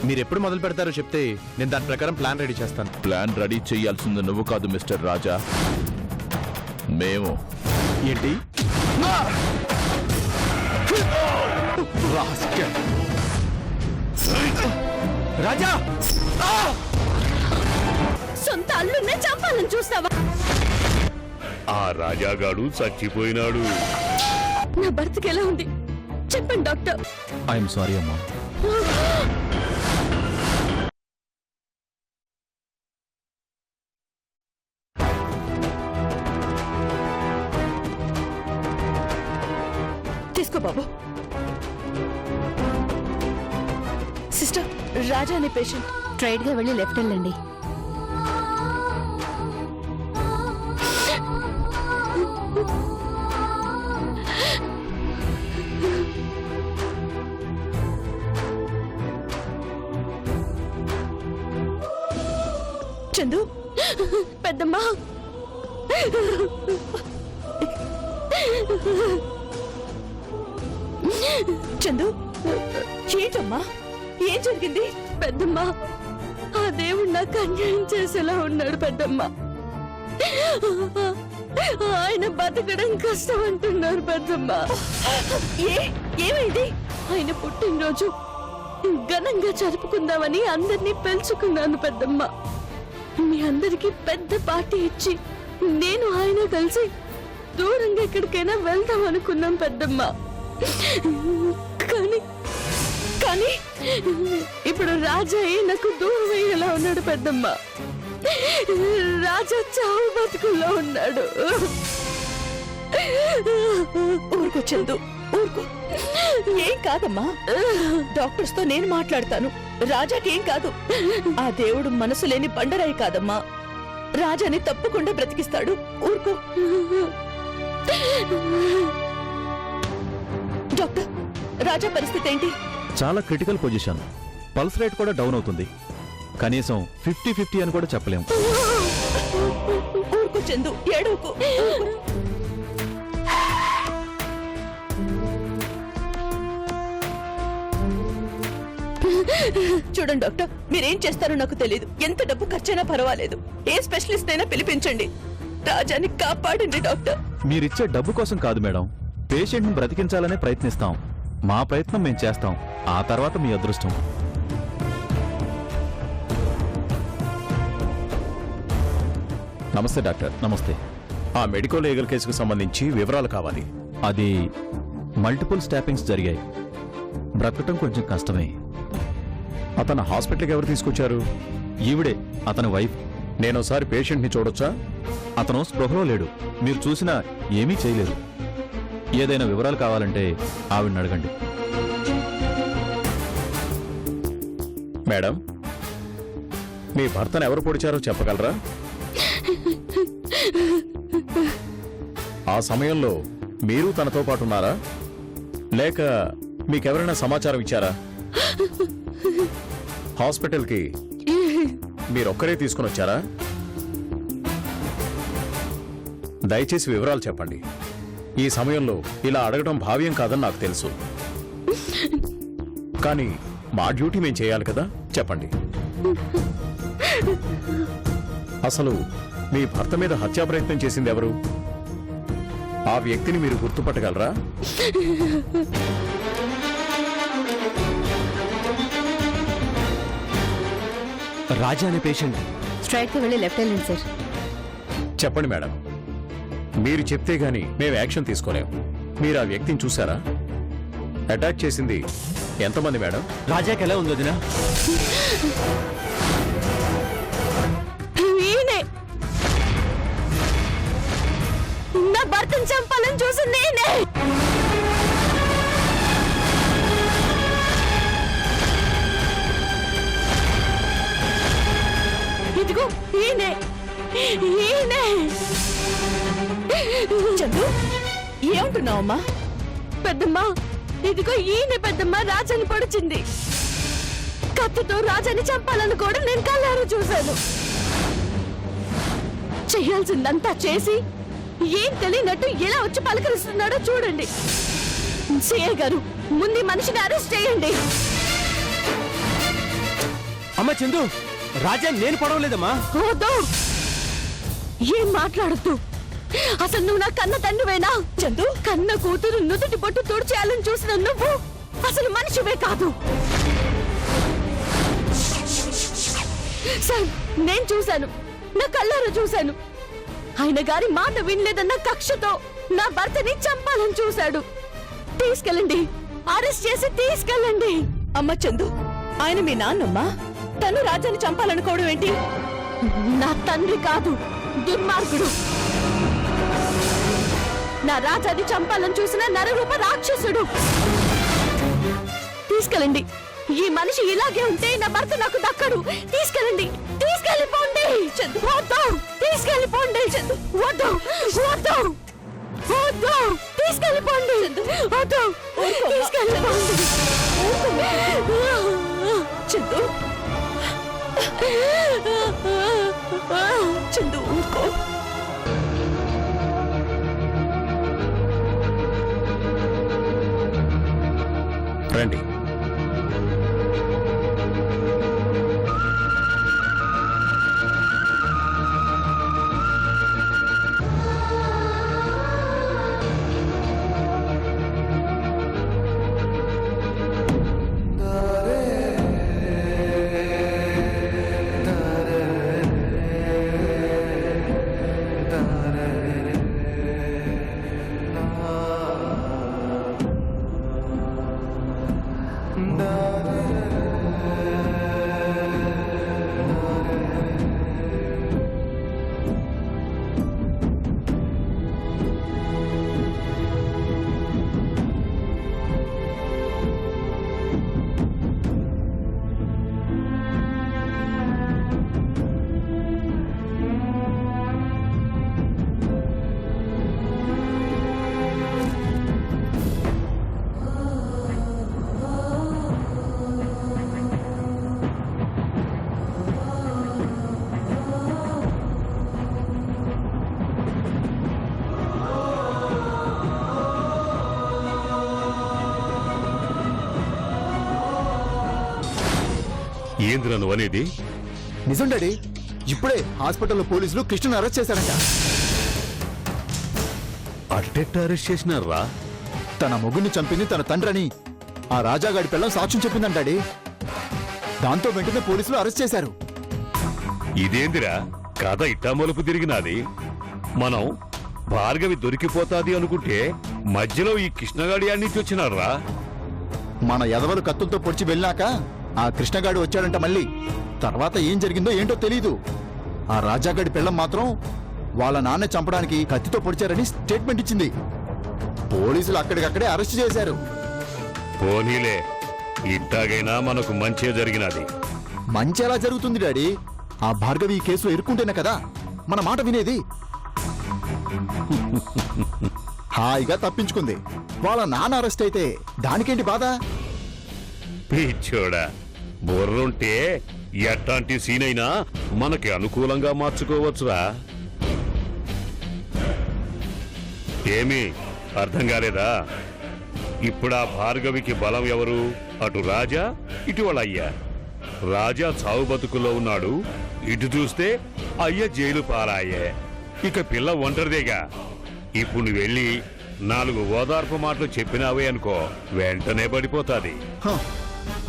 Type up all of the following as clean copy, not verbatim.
మీరెప్పుడు మొదలు పెడతారో చెప్తే నేను దాని ప్రకారం ప్లాన్ రెడీ చేస్తాను. ప్లాన్ రెడీ చేయాల్సింది నువ్వు కాదు మిస్టర్ రాజా, మేము. ఏంటి? రాజా, సొంత అల్లున్నే చంపాలని చూస్తావా? ఆ రాజాగాడు చచ్చిపోయినాడు. నా భర్తకి ఎలా ఉంది చెప్పండి డాక్టర్. ఐఎమ్ సారీ అమ్మా. తీసుకో బాబు. సిస్టర్, రాజా అనే పేషెంట్. స్ట్రైట్ గా వెళ్ళి లెఫ్ట్ వెళ్ళండి. చందు, పెద్దమ్మా, చందు, ఏంటమ్మా, ఏం జరిగింది? పెద్దమ్మా, ఆ దేవుడు నాకు అన్యాయం చేసేలా ఉన్నాడు పెద్దమ్మ. ఆయన బతకడం కష్టం అంటున్నారు పెద్దమ్మ. ఏమైంది? ఆయన పుట్టినరోజు ఘనంగా జరుపుకుందామని అందరినీ పిలుచుకున్నాను పెద్దమ్మ. మీ అందరికీ పెద్ద పార్టీ ఇచ్చి నేను ఆయన కలిసి దూరంగా ఎక్కడికైనా వెళ్దాం అనుకున్నాం పెద్దమ్మ. కానీ కానీ ఇప్పుడు రాజా నాకు దూరం అయ్యేలా ఉన్నాడు పెద్దమ్మ. రాజా చావు బతుకుల్లో ఉన్నాడు. ఊరుకో చందు, ఊరుకో. ఏం కాదమ్మా, డాక్టర్స్ తో నేను మాట్లాడతాను. రాజాకేం కాదు. ఆ దేవుడు మనసు లేని బండరాయి కాదమ్మా. రాజాని తప్పకుండా బ్రతికిస్తాడు. ఊరుకో. డాక్టర్, రాజా పరిస్థితి ఏంటి? చాలా క్రిటికల్ పొజిషన్. పల్స్ రేట్ కూడా డౌన్ అవుతుంది. కనీసం 50-50 అని కూడా చెప్పలేము. ఊరుకో చందు, ఏడవకు. చూడండి డాక్టర్, మీరేం చేస్తారో నాకు తెలియదు. ఎంత డబ్బు ఖర్చైనా పర్వాలేదు. ఏ స్పెషలిస్ట్ అయినా పిలిపించండి. రాజాని కాపాడండి డాక్టర్. మీరిచ్చే డబ్బు కోసం కాదు మేడం, పేషెంట్ని బ్రతికించాలనే ప్రయత్నిస్తాం. మా ప్రయత్నం మేము చేస్తాం. ఆ తర్వాత మీ అదృష్టం. నమస్తే డాక్టర్. నమస్తే. ఆ మెడికల్ లీగల్ కేసుకు సంబంధించి వివరాలు కావాలి. అది మల్టిపుల్ స్టాపింగ్స్ జరిగాయి. బ్రతకటం కొంచెం కష్టమే. అతను హాస్పిటల్కి ఎవరు తీసుకొచ్చారు? ఈవిడే, అతని వైఫ్. నేనోసారి పేషెంట్ని చూడొచ్చా? అతను స్పృహలో లేడు. మీరు చూసినా ఏమీ చేయలేదు. ఏదైనా వివరాలు కావాలంటే ఆవిడని అడగండి. మేడం, మీ భర్తను ఎవరు పొడిచారో చెప్పగలరా? ఆ సమయంలో మీరు తనతో పాటు ఉన్నారా, లేక మీకెవరైనా సమాచారం ఇచ్చారా? హాస్పిటల్కి మీరొక్కరే తీసుకుని వచ్చారా? దయచేసి వివరాలు చెప్పండి. ఈ సమయంలో ఇలా అడగడం భావ్యం కాదని నాకు తెలుసు, కానీ మా డ్యూటీ మేము చేయాలి కదా. చెప్పండి, అసలు మీ భర్త మీద హత్యా ప్రయత్నం చేసింది ఎవరు? ఆ వ్యక్తిని మీరు గుర్తుపట్టగలరా? రాజా అనే పేషెంట్. స్ట్రైట్ గా వెళ్ళి లెఫ్ట్ వెళ్ళండి సార్. చెప్పండి మేడం, మీరు చెప్తే గాని మేము యాక్షన్ తీసుకోలేము. మీరు ఆ వ్యక్తిని చూసారా? అటాక్ చేసింది ఎంతమంది మేడం? రాజాకి ఎలా ఉంది వదినా? నా భర్తను చంపాలని చూసి నేనే. ఇదిగో ఈయనే, ఈయనే. చందు, ఏమంటున్నావమ్మా? పెద్దమ్మా, ఇదిగో ఈయన పెద్దమ్మ రాజాని పొడిచింది. కత్తితో రాజాని చంపాలని కూడా నేను కళ్ళారా చూశాను. చెయ్యాల్సిందంతా చేసి ఏం తెలియనట్టు ఎలా వచ్చి పలకరిస్తున్నాడో చూడండి. సిఐ గారు, ముందు మనిషిని అరెస్ట్ చేయండి. అమ్మ చందు రాజా నేను పడవలేదమ్మా. వద్దు, ఏం మాట్లాడద్దు. అసలు నువ్వు నా కన్న తండ్రివేనా? చందు, కన్న కూతురు నుదుటి బొట్టు తుడిచేయాలని చూసిన నువ్వు అసలు మనిషివే కాదు. సార్, నేను చూశాను, నా కళ్ళారా చూశాను. ఆయన గారి మాట వినలేదన్న కక్షతో నా భర్తని చంపాలని చూశాడు. తీసుకెళ్ళండి, అరెస్ట్ చేసి తీసుకెళ్ళండి. అమ్మ చందు, ఆయన మీ నాన్నమ్మా. తను రాజాని చంపాలనుకోవడం ఏంటి? నా తండ్రి కాదు, దుర్మార్గుడు. నా రాజాని చంపాలని చూసిన నరరూప రాక్షసుడు. తీసుకెళ్ళండి. ఈ మనిషి ఇలాగే ఉంటే నా భర్త నాకు దక్కడు. తీసుకెళ్ళండి, తీసుకెళ్ళిపోండి. చందు, వద్దు, తీసుకెళ్ళిపోండి. చందు, వద్దు, వద్దు, వద్దు, తీసుకెళ్ళిపోండి. వద్దు, తీసుకెళ్ళిపోండి. చందు, చందు ఊరుకో. రండి. ఏంద్రా నువ్వు అనేది? నిజం డాడీ, ఇప్పుడే హాస్పిటల్లో పోలీసులు కృష్ణను అరెస్ట్ చేశారంట. అట్టెట్ట అరెస్ట్ చేసినారా? తన మొగుడిని చంపింది తన తండ్రని ఆ రాజాగాడి పిల్లం సాక్ష్యం చెప్పిందంట డాడీ. దాంతో వెంటనే పోలీసులు అరెస్ట్ చేశారు. ఇదేందిరా కథ ఇట్టా మలుపు తిరిగినాది? మనం భార్గవి దొరికిపోతాది అనుకుంటే మధ్యలో ఈ కృష్ణగాడి యాడ్ నుంచి వచ్చినారా? మన ఎదవలు కత్తులతో పొడిచి వెళ్ళాక ఆ కృష్ణగాడు వచ్చాడంట మళ్ళీ. తర్వాత ఏం జరిగిందో ఏంటో తెలీదు. ఆ రాజాగాడి పిల్లం మాత్రం వాళ్ళ నాన్న చంపడానికి కత్తితో పొడిచారని స్టేట్మెంట్ ఇచ్చింది. పోలీసులు అక్కడికక్కడే అరెస్ట్ చేశారు. పోనీలే, ఇట్టాగైనా మనకు మంచే జరిగినది. మంచి ఎలా జరుగుతుంది డాడీ? ఆ భార్గవి ఈ కేసులో ఇరుక్కుంటేనే కదా మన మాట వినేది. హాయిగా తప్పించుకుంది. వాళ్ళ నాన్న అరెస్ట్ అయితే దానికేంటి బాధ? పిచ్చోడా, బుర్రుంటే ఎట్లాంటి సీన్ అయినా మనకి అనుకూలంగా మార్చుకోవచ్చురా. ఏమీ అర్థం కాలేదా? ఇప్పుడు ఆ భార్గవికి బలం ఎవరు? అటు రాజా, ఇటు వాళ్ళ అయ్యా. రాజా చావు బతుకుల్లో ఉన్నాడు, ఇటు చూస్తే అయ్య జైలు పారాయే. ఇక పిల్ల ఒంటరిదేగా. ఇప్పుడు నువ్వు వెళ్ళి 4 ఓదార్పు మాటలు చెప్పినావే అనుకో, వెంటనే పడిపోతాది. హ,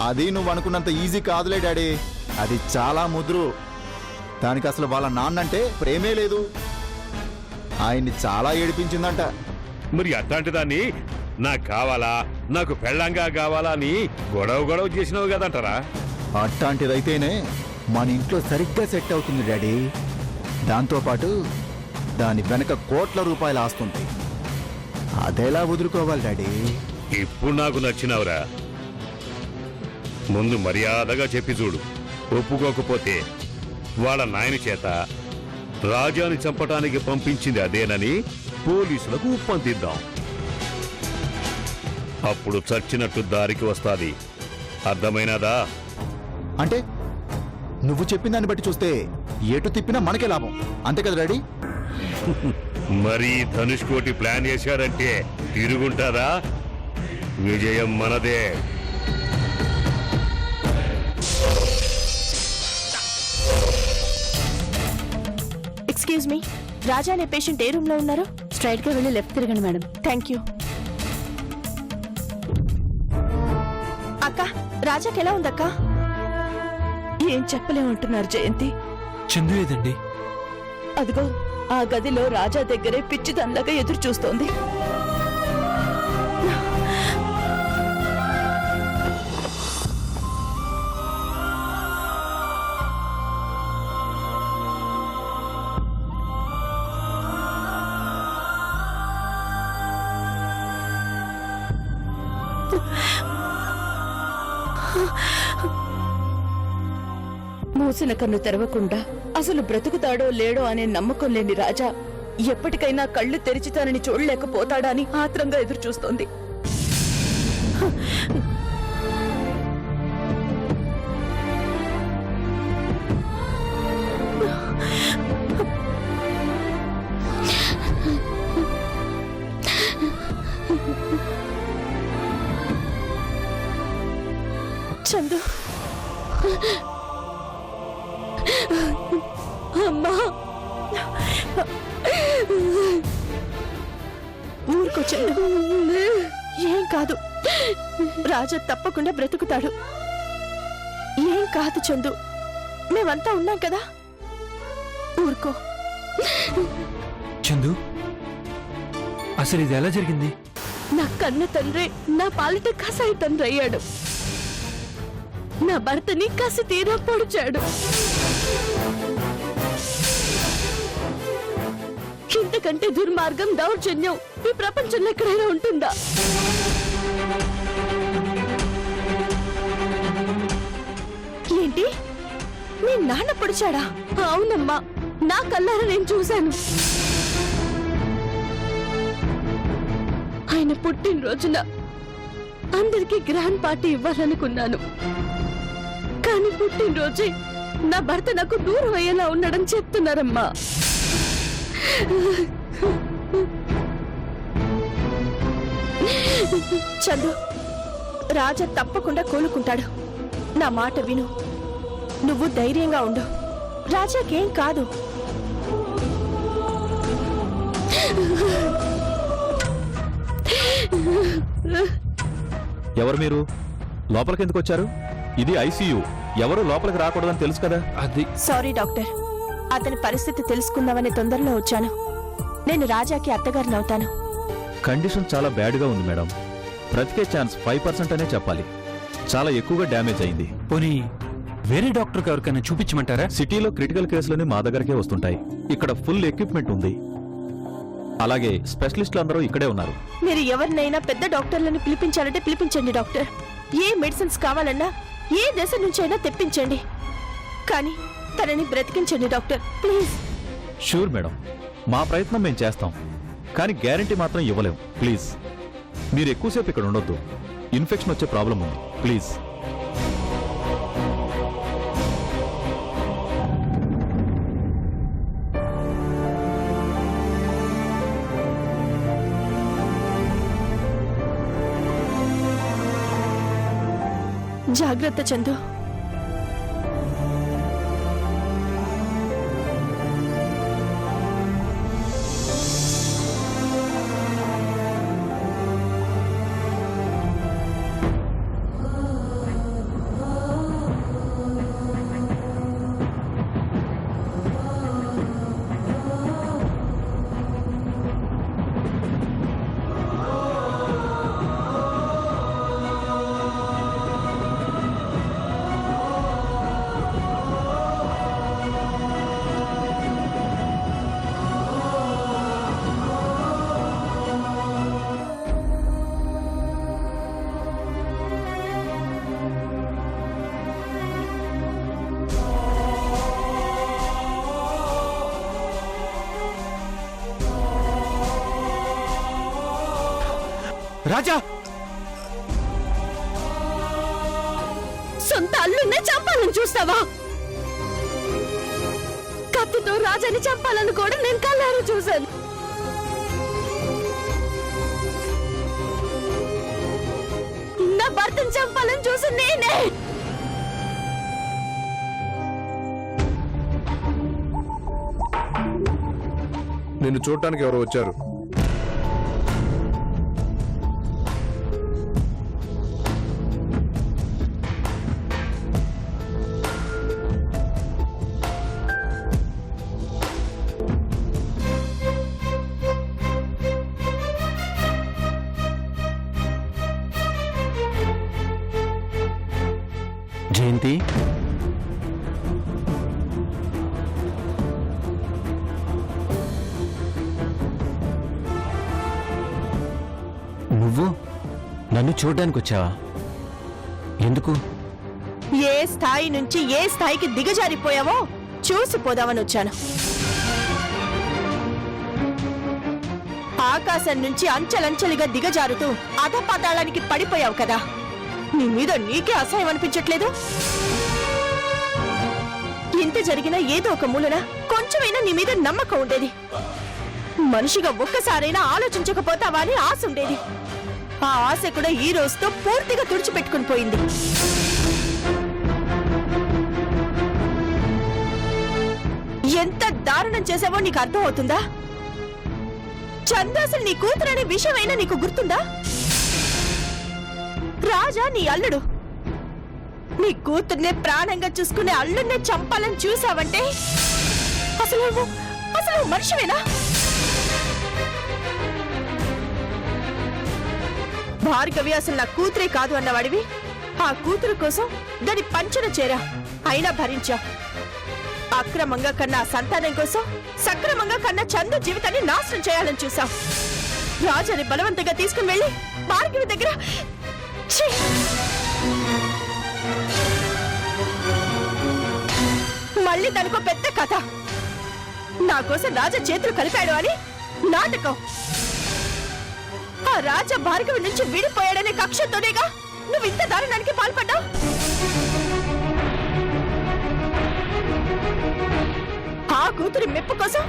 అది నువ్వు అనుకున్నంత ఈజీ కాదులే డాడీ. అది చాలా ముదురు. దానికి అసలు వాళ్ళ నాన్నంటే ప్రేమే లేదు. ఆయన్ని చాలా ఏడిపించిందంట. మరి అట్లాంటి దాన్ని నాకు కావాలా, నాకు పెళ్ళంగా కావాలా అని గొడవ చేసినావు కదంటారా? అట్లాంటిదైతేనే మన ఇంట్లో సరిగ్గా సెట్ అవుతుంది డాడీ. దాంతోపాటు దాని వెనక కోట్ల రూపాయలు ఆస్తుంది. అదెలా వదులుకోవాలి డాడీ? ఇప్పుడు నాకు నచ్చినవురా. ముందు మర్యాదగా చెప్పి చూడు. ఒప్పుకోకపోతే వాళ్ళ నాయన చేత రాజాని చంపటానికి పంపించింది అదేనని పోలీసులకు ఉప్పందిద్దాం. అప్పుడు చచ్చినట్టు దారికి వస్తాది. అర్థమైనదా? అంటే నువ్వు చెప్పిన దాన్ని బట్టి చూస్తే ఎటు తిప్పినా మనకే లాభం, అంతే కదా డాడీ? మరి ధనుష్కోటి ప్లాన్ చేశాడంటే తిరుగుంటారా? విజయం మనదే. ఎక్స్క్యూజ్ మీ, రాజా అనే పేషెంట్ ఏ రూమ్ లో ఉన్నారు? స్ట్రైట్ గా వెళ్ళి లెఫ్ట్ తిరగండి మేడం. Thank you. అక్క, రాజాకి ఎలా ఉందక్క? ఏం చెప్పలేమంటున్నారు జయంతి. చందు ఏదండి? అదిగో ఆ గదిలో రాజా దగ్గరే పిచ్చిదన్లాగా ఎదురు చూస్తోంది. మూసిన కన్ను తెరవకుండా అసలు బ్రతుకుతాడో లేడో అనే నమ్మకం లేని రాజా ఎప్పటికైనా కళ్ళు తెరిచితానని చూడలేకపోతాడా అని ఆత్రంగా ఎదురు చూస్తోంది. చందు, అమ్మా, ఊరుకో చందు, ఏం కాదు. రాజా తప్పకుండా బ్రతుకుతాడు. ఏం కాదు చందు, మేమంతా ఉన్నాం కదా, ఊరుకో. చందు, అసలు ఇది ఎలా జరిగింది? నా కన్న తండ్రి నా పాలిట కసాయి తండ్రి అయ్యాడు. నా భర్తని కసి తీరా పొడిచాడు. ఇంతకంటే దుర్మార్గం, దౌర్జన్యం ఈ ప్రపంచంలో ఎక్కడైనా ఉంటుందా? ఏంటి, మీ నాన్న పొడిచాడా? అవునమ్మా, నా కళ్ళారా నేను చూశాను. ఆయన పుట్టినరోజున అందరికీ గ్రాండ్ పార్టీ ఇవ్వాలనుకున్నాను. కానీ పుట్టినరోజే నా భర్త నాకు దూరం అయ్యేలా ఉన్నాడని చెప్తున్నారమ్మా. చందు, రాజా తప్పకుండా కోలుకుంటాడు. నా మాట విను, నువ్వు ధైర్యంగా ఉండు. రాజాకేం కాదు. ఎవరు మీరు? లోపలికి ఎందుకు వచ్చారు? ఇది ఐసీయూ. ఎవరు లోపలికి రాకూడదని తెలుసు కదా. అది సారీ డాక్టర్, అతని పరిస్థితి తెలుసుకుందామనే తొందరలో వచ్చాను. నేను రాజాకి అత్తగారిని అవుతాను. కండిషన్ చాలా బ్యాడ్గా ఉంది మేడం. బ్రతికే ఛాన్స్ 5% అనే చెప్పాలి. చాలా ఎక్కువగా డ్యామేజ్ అయింది. పోనీ వేరే డాక్టర్కి ఎవరికైనా చూపించమంటారా? సిటీలో క్రిటికల్ కేసులని మా దగ్గరకే వస్తుంటాయి. ఇక్కడ ఫుల్ ఎక్విప్మెంట్ ఉంది. అలాగే స్పెషలిస్టులు అందరూ ఇక్కడే ఉన్నారు. మీరు ఎవరినైనా పెద్ద డాక్టర్లని పిలిపించాలంటే పిలిపించండి డాక్టర్. ఏ మెడిసిన్స్ కావాలన్నా ఏ దేశం నుంచి అయినా తెప్పించండి. కానీ తనని బ్రతికించండి డాక్టర్, ప్లీజ్. షూర్ మేడం, మా ప్రయత్నం మేము చేస్తాం. కానీ గ్యారంటీ మాత్రం ఇవ్వలేం. ప్లీజ్ మీరు ఎక్కువసేపు ఇక్కడ ఉండొద్దు. ఇన్ఫెక్షన్ వచ్చే ప్రాబ్లం ఉంది. ప్లీజ్. జాగ్రత్త చందు. రాజా, సొంత అల్లున్నే చంపాలని చూస్తావా? కత్తితో రాజాని చంపాలని కూడా నేను కళ్ళారా చూశాను. నా భర్తను చంపాలని చూసి నేనే. నిన్ను చూడటానికి ఎవరు వచ్చారు? జయంతి, నువ్వు నన్ను చూడడానికి వచ్చావా? ఎందుకు? ఏ స్థాయి నుంచి ఏ స్థాయికి దిగజారిపోయావో చూసిపోదామని వచ్చాను. ఆకాశం నుంచి అంచెలంచెలుగా దిగజారుతూ అధపాతాళానికి పడిపోయావు కదా, నీ మీద నీకే అసహ్యం అనిపించట్లేదు? ఇంత జరిగినా ఏదో ఒక మూలన కొంచెమైనా నీ మీద నమ్మకం ఉండేది. మనిషిగా ఒక్కసారైనా ఆలోచించకపోతావా అని ఆశ ఉండేది. ఆ ఆశ కూడా ఈ రోజుతో పూర్తిగా తుడిచిపెట్టుకుని పోయింది. ఎంత దారుణం చేసావో నీకు అర్థం అవుతుందా? చందాసులు నీ కూతురనే విషయమైనా నీకు గుర్తుందా? రాజా నీ అల్లుడు. నీ కూతుర్నే ప్రాణంగా చూసుకునే అల్లుడినే చంపాలని చూసావంటే అసలు అసలు మనిషివేనా? భార్గవి అసలు నా కూతురే కాదు అన్నవాడివి. ఆ కూతురు కోసం దాని పంచన చేరా, అయినా భరించా. అక్రమంగా కన్నా సంతానం కోసం సక్రమంగా కన్నా చందు జీవితాన్ని నాశనం చేయాలని చూసావు. రాజాని బలవంతంగా తీసుకుని వెళ్ళి భార్గవి దగ్గర ఛీ! మళ్ళీ తనకో పెద్ద కథ. నా కోసం రాజా చేతులు కలిపాడు అని నాటకం. ఆ రాజా భార్గవి నుంచి విడిపోయాడనే కక్షతోనేగా నువ్వు ఇంత దారుణానికి పాల్పడ్డావు. ఆ కూతురి మెప్పు కోసం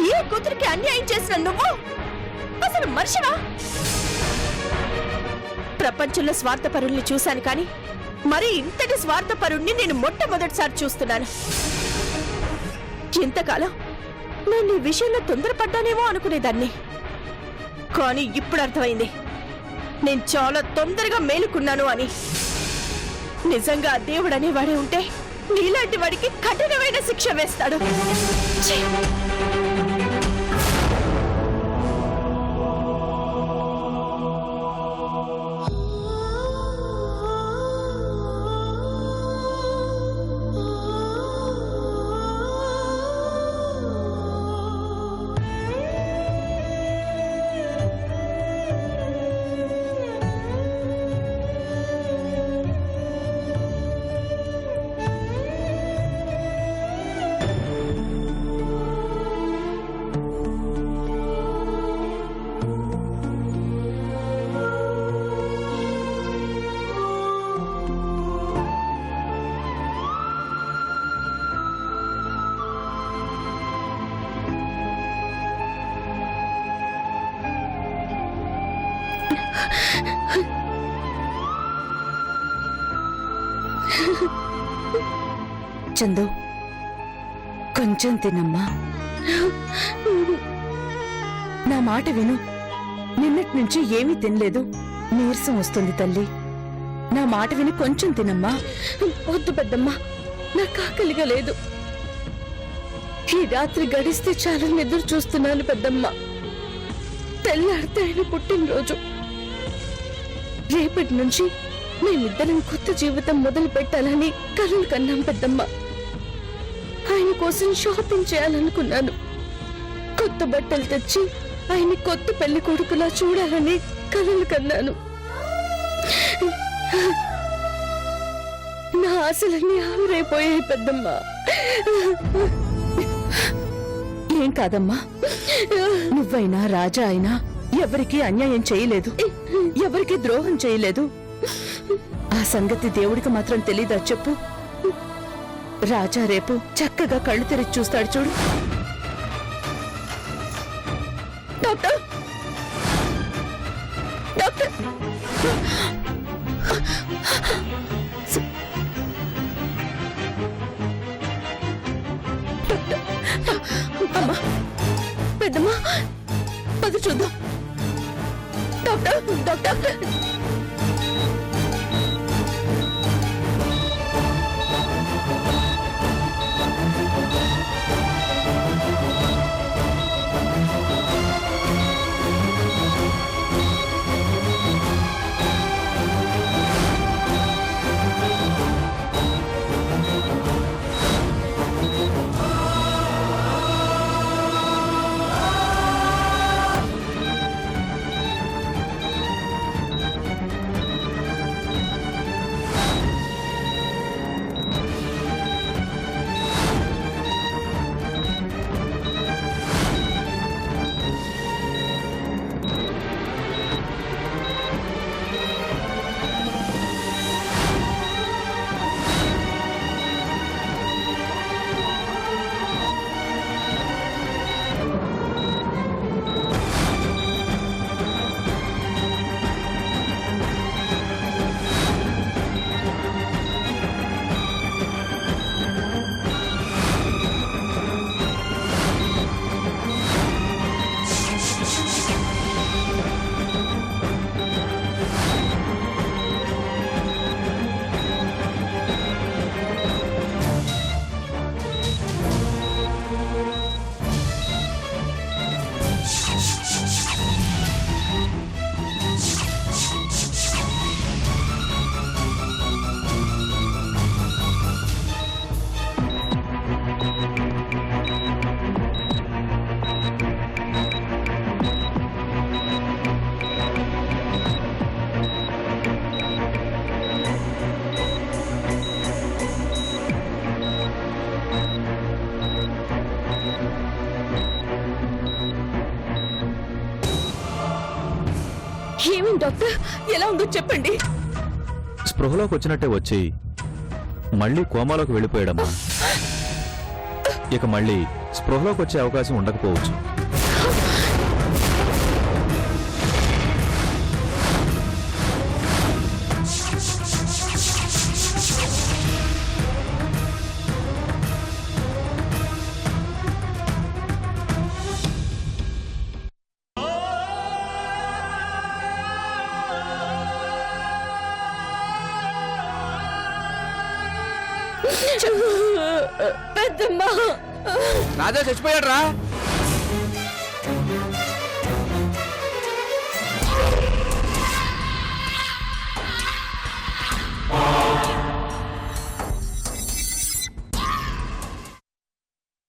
ఈ కూతురికి అన్యాయం చేసిన నువ్వు అసలు మనిషివా? ప్రపంచంలో స్వార్థపరుల్ని చూశాను కానీ మరి ఇంతటి స్వార్థపరుణ్ణి నేను మొట్టమొదటిసారి చూస్తున్నాను. ఇంతకాలం నేను ఈ విషయంలో తొందరపడ్డానేమో అనుకునేదాన్ని, కానీ ఇప్పుడు అర్థమైంది నేను చాలా తొందరగా మేలుకున్నాను అని. నిజంగా దేవుడు అనేవాడే ఉంటే నీలాంటి వాడికి కఠినమైన శిక్ష వేస్తాడు. ఛీ! చందు, కొంచెం తినమ్మా. నా మాట విను. నిన్నటి నుంచి ఏమీ తినలేదు, నీరసం వస్తుంది తల్లి. నా మాట విని కొంచెం తినమ్మా. వద్దు పెద్దమ్మా, నాకు ఆకలిగా లేదు. ఈ రాత్రి గడిస్తే చాలా నిద్ర చూస్తున్నాను పెద్దమ్మ. తెల్లారితే ఆయన పుట్టినరోజు. రేపటి నుంచి మేమిద్దరం కొత్త జీవితం మొదలు పెట్టాలని కలలు కన్నాం పెద్దమ్మ. ఆయన కోసం షాపింగ్ చేయాలనుకున్నాను. కొత్త బట్టలు తెచ్చి ఆయన కొత్త పెళ్లి కొడుకులా చూడాలని కలలు కన్నాను. నా ఆశలన్నీ ఆవిరైపోయాయి పెద్దమ్మ. ఏం కాదమ్మా, నువ్వైనా రాజా అయినా ఎవరికీ అన్యాయం చేయలేదు, ఎవరికీ ద్రోహం చేయలేదు. ఆ సంగతి దేవుడికి మాత్రం తెలీదా చెప్పు? రాజా రేపు చక్కగా కళ్ళు తెరిచి చూస్తాడు చూడు. డాక్టర్, డాక్టర్, అమ్మా, పెద్దమ్మా పద చూద్దాం. డాక్టర్ డాక్టర్ ఏమేం డాక్టర్ ఎలా ఉందో చెప్పండి. స్పృహలోకి వచ్చినట్టే వచ్చి మళ్ళీ కోమాలోకి వెళ్ళిపోయాడమ్మా. ఇక మళ్ళీ స్పృహలోకి వచ్చే అవకాశం ఉండకపోవచ్చు. పెద్దమ్మా రాజా చచ్చిపోయాడు రా.